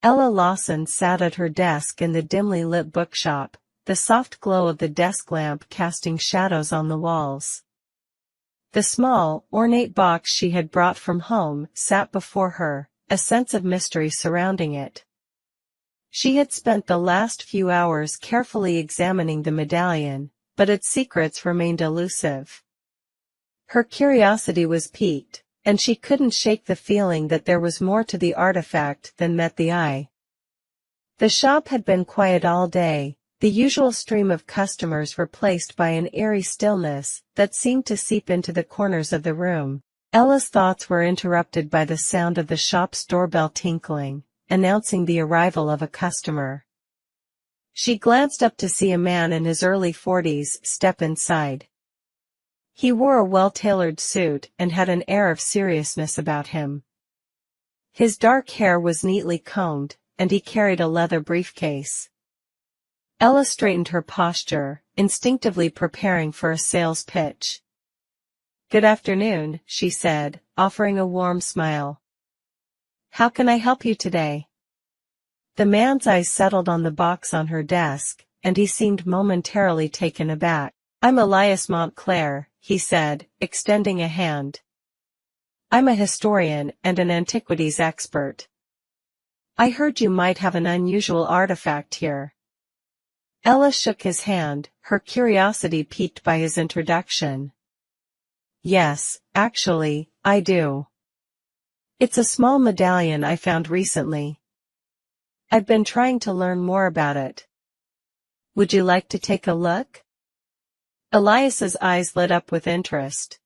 Ella Lawson sat at her desk in the dimly lit bookshop, the soft glow of the desk lamp casting shadows on the walls. The small, ornate box she had brought from home sat before her, a sense of mystery surrounding it. She had spent the last few hours carefully examining the medallion, but its secrets remained elusive. Her curiosity was piqued, and she couldn't shake the feeling that there was more to the artifact than met the eye. The shop had been quiet all day, the usual stream of customers replaced by an eerie stillness that seemed to seep into the corners of the room. Ella's thoughts were interrupted by the sound of the shop's doorbell tinkling, announcing the arrival of a customer. She glanced up to see a man in his early 40s step inside. He wore a well-tailored suit and had an air of seriousness about him. His dark hair was neatly combed, and he carried a leather briefcase. Ella straightened her posture, instinctively preparing for a sales pitch. "Good afternoon," she said, offering a warm smile. "How can I help you today?" The man's eyes settled on the box on her desk, and he seemed momentarily taken aback. "I'm Elias Montclair," he said, extending a hand. "I'm a historian and an antiquities expert. I heard you might have an unusual artifact here." Ella shook his hand, her curiosity piqued by his introduction. "Yes, actually, I do. It's a small medallion I found recently. I've been trying to learn more about it. Would you like to take a look?" Elias's eyes lit up with interest.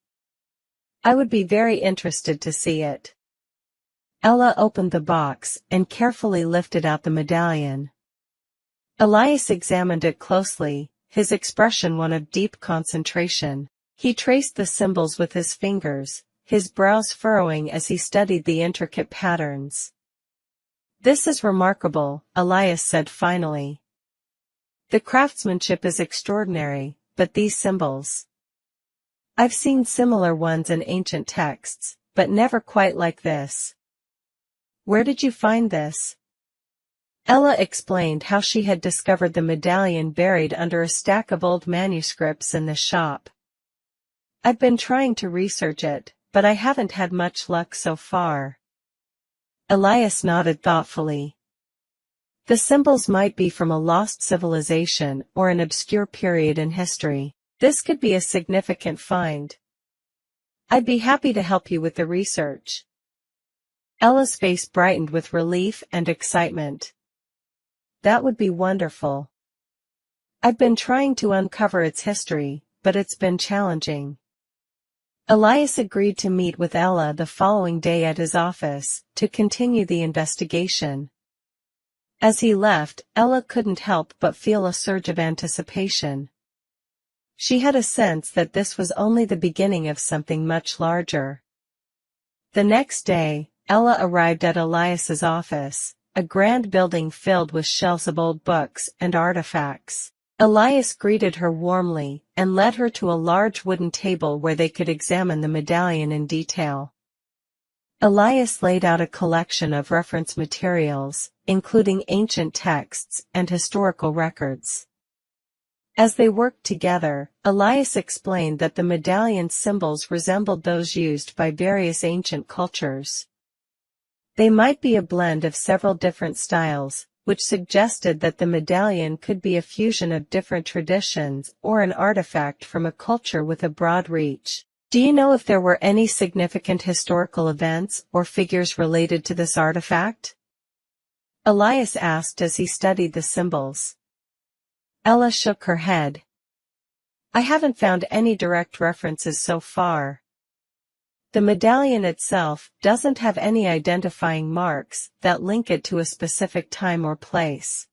"I would be very interested to see it." Ella opened the box and carefully lifted out the medallion. Elias examined it closely, his expression one of deep concentration. He traced the symbols with his fingers, his brows furrowing as he studied the intricate patterns. "This is remarkable," Elias said finally. "The craftsmanship is extraordinary, but these symbols. I've seen similar ones in ancient texts, but never quite like this. Where did you find this?" Ella explained how she had discovered the medallion buried under a stack of old manuscripts in the shop. "I've been trying to research it, but I haven't had much luck so far." Elias nodded thoughtfully. "The symbols might be from a lost civilization or an obscure period in history. This could be a significant find. I'd be happy to help you with the research." Ella's face brightened with relief and excitement. "That would be wonderful. I've been trying to uncover its history, but it's been challenging." Elias agreed to meet with Ella the following day at his office, to continue the investigation. As he left, Ella couldn't help but feel a surge of anticipation. She had a sense that this was only the beginning of something much larger. The next day, Ella arrived at Elias's office, a grand building filled with shelves of old books and artifacts. Elias greeted her warmly, and led her to a large wooden table where they could examine the medallion in detail. Elias laid out a collection of reference materials, including ancient texts and historical records. As they worked together, Elias explained that the medallion's symbols resembled those used by various ancient cultures. They might be a blend of several different styles, which suggested that the medallion could be a fusion of different traditions or an artifact from a culture with a broad reach. "Do you know if there were any significant historical events or figures related to this artifact?" Elias asked as he studied the symbols. Ella shook her head. "I haven't found any direct references so far. The medallion itself doesn't have any identifying marks that link it to a specific time or place."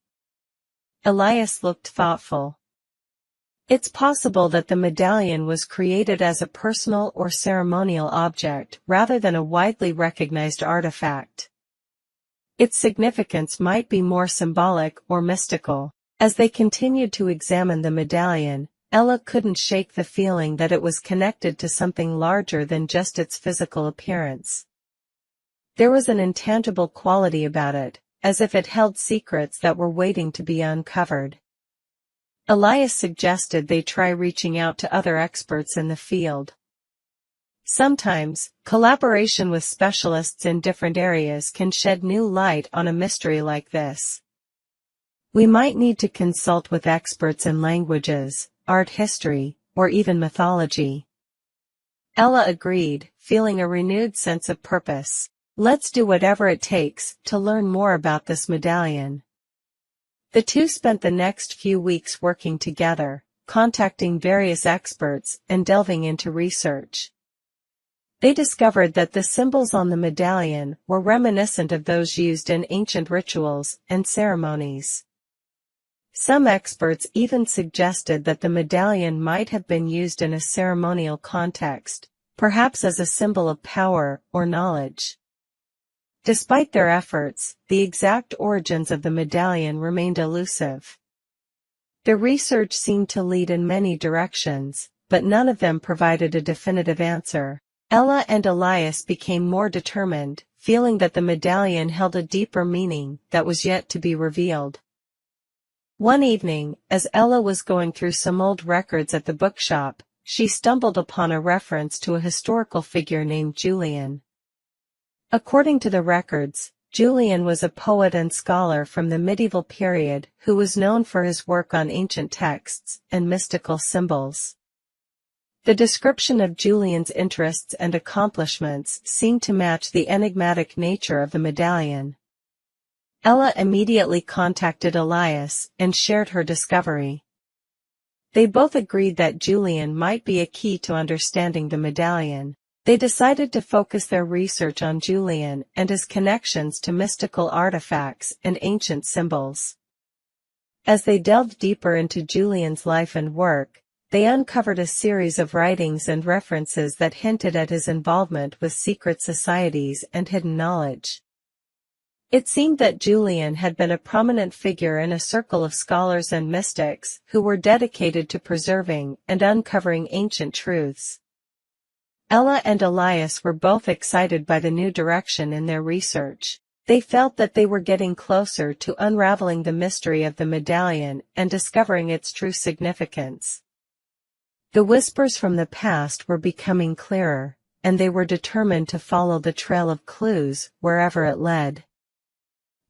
Elias looked thoughtful. "It's possible that the medallion was created as a personal or ceremonial object rather than a widely recognized artifact. Its significance might be more symbolic or mystical." As they continued to examine the medallion, Ella couldn't shake the feeling that it was connected to something larger than just its physical appearance. There was an intangible quality about it, as if it held secrets that were waiting to be uncovered. Elias suggested they try reaching out to other experts in the field. Sometimes, collaboration with specialists in different areas can shed new light on a mystery like this. We might need to consult with experts in languages, art history, or even mythology. Ella agreed, feeling a renewed sense of purpose. Let's do whatever it takes to learn more about this medallion. The two spent the next few weeks working together, contacting various experts and delving into research. They discovered that the symbols on the medallion were reminiscent of those used in ancient rituals and ceremonies. Some experts even suggested that the medallion might have been used in a ceremonial context, perhaps as a symbol of power or knowledge. Despite their efforts, the exact origins of the medallion remained elusive. The research seemed to lead in many directions, but none of them provided a definitive answer. Ella and Elias became more determined, feeling that the medallion held a deeper meaning that was yet to be revealed. One evening, as Ella was going through some old records at the bookshop, she stumbled upon a reference to a historical figure named Julian. According to the records, Julian was a poet and scholar from the medieval period who was known for his work on ancient texts and mystical symbols. The description of Julian's interests and accomplishments seemed to match the enigmatic nature of the medallion. Ella immediately contacted Elias and shared her discovery. They both agreed that Julian might be a key to understanding the medallion. They decided to focus their research on Julian and his connections to mystical artifacts and ancient symbols. As they delved deeper into Julian's life and work, they uncovered a series of writings and references that hinted at his involvement with secret societies and hidden knowledge. It seemed that Julian had been a prominent figure in a circle of scholars and mystics who were dedicated to preserving and uncovering ancient truths. Ella and Elias were both excited by the new direction in their research. They felt that they were getting closer to unraveling the mystery of the medallion and discovering its true significance. The whispers from the past were becoming clearer, and they were determined to follow the trail of clues wherever it led.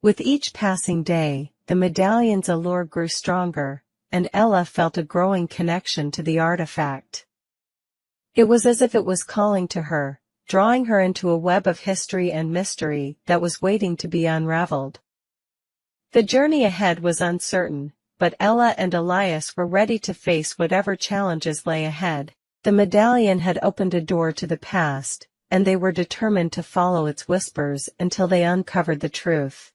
With each passing day, the medallion's allure grew stronger, and Ella felt a growing connection to the artifact. It was as if it was calling to her, drawing her into a web of history and mystery that was waiting to be unraveled. The journey ahead was uncertain, but Ella and Elias were ready to face whatever challenges lay ahead. The medallion had opened a door to the past, and they were determined to follow its whispers until they uncovered the truth.